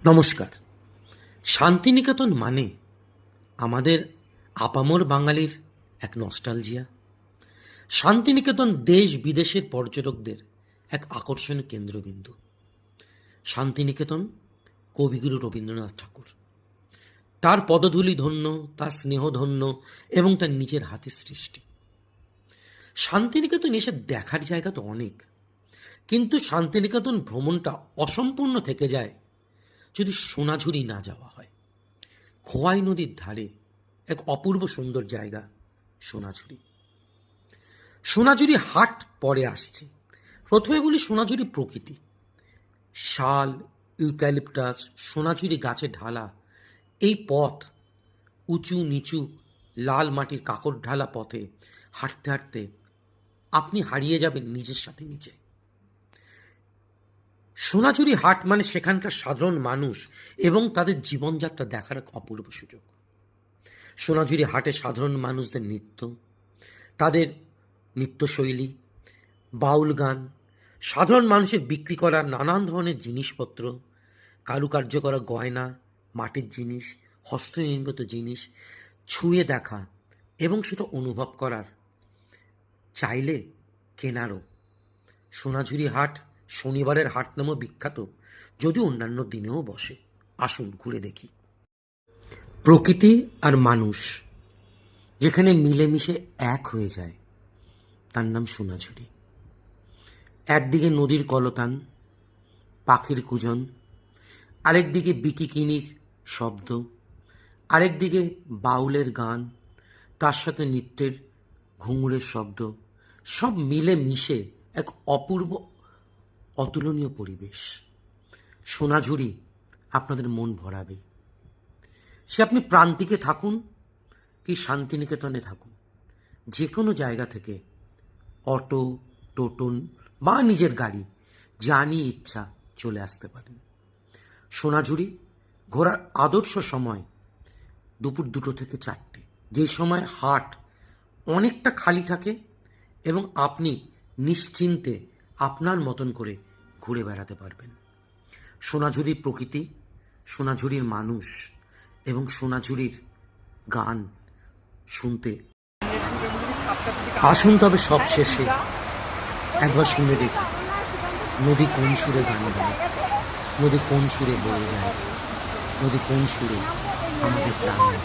নমস্কার। শান্তিনিকেতন মানে আমাদের আপামর বাঙালির এক নস্টালজিয়া। শান্তিনিকেতন দেশ বিদেশের পর্যটকদের এক আকর্ষণীয় কেন্দ্রবিন্দু। শান্তিনিকেতন কবিগুরু রবীন্দ্রনাথ ঠাকুর, তার পদধূলি ধন্য, তার স্নেহধন্য এবং তার নিজের হাতের সৃষ্টি। শান্তিনিকেতন এসে দেখার জায়গা তো অনেক, কিন্তু শান্তিনিকেতন ভ্রমণটা অসম্পূর্ণ থেকে যায় যদি সোনাঝুরি না যাওয়া হয়। খোয়াই নদীর ধারে এক অপূর্ব সুন্দর জায়গা সোনাঝুরি। সোনাঝুরি হাট পরে আসছে। প্রথমে বলি সোনাঝুরি প্রকৃতি। শাল, ইউক্যালিপটাস, সোনাঝুরি গাছে ঢালা এই পথ, উঁচু নিচু লাল মাটির কাকড় ঢালা পথে হাঁটতে হাঁটতে আপনি হারিয়ে যাবেন নিজের সাথে নিজে। সোনাঝুরি হাট মানে সেখানকার সাধারণ মানুষ এবং তাদের জীবনযাত্রা দেখার এক অপূর্ব সুযোগ। সোনাঝুরি হাটে সাধারণ মানুষদের নৃত্য, তাদের নৃত্যশৈলী, বাউল গান, সাধারণ মানুষের বিক্রি করা নানান ধরনের জিনিসপত্র, কারুকার্য করা গয়না, মাটির জিনিস, হস্তনির্মিত জিনিস ছুঁয়ে দেখা এবং সেটা অনুভব করার, চাইলে কেনারও। সোনাঝুরি হাট শনিবারের হাট নামেও বিখ্যাত, যদিও অন্যান্য দিনেও বসে। আসুন ঘুরে দেখি। প্রকৃতি আর মানুষ যেখানে মিলেমিশে এক হয়ে যায়, তার নাম সোনাঝুরি। একদিকে নদীর কলতান, পাখির কুজন, আরেকদিকে বিকিকিনির শব্দ, আরেকদিকে বাউলের গান, তার সাথে নৃত্যের ঘুঙুরের শব্দ, সব মিলে মিশে এক অপূর্ব অতুলনীয় পরিবেশ। সোনাঝুরি আপনাদের মন ভরাবে। সে আপনি প্রান্তিকে থাকুন কি শান্তিনিকেতনে থাকুন, যে কোনো জায়গা থেকে অটো, টোটোন বা নিজের গাড়ি যা নিয়ে ইচ্ছা চলে আসতে পারেন। সোনাঝুরি ঘোরার আদর্শ সময় দুপুর 2টো থেকে 4টে, যে সময় হাট অনেকটা খালি থাকে এবং আপনি নিশ্চিন্তে আপনার মতন করে ঘুরে বেড়াতে পারবেন। সোনাঝুরির প্রকৃতি, সোনাঝুরির মানুষ এবং সোনাঝুরির গান শুনতে আসুন। তবে সব শেষে একবার শুনে দেখি নদী কোন সুরে গান গায়, নদী কোন সুরে বয়ে যায়, নদী কোন সুরে আমাদের প্রাণ দেয়।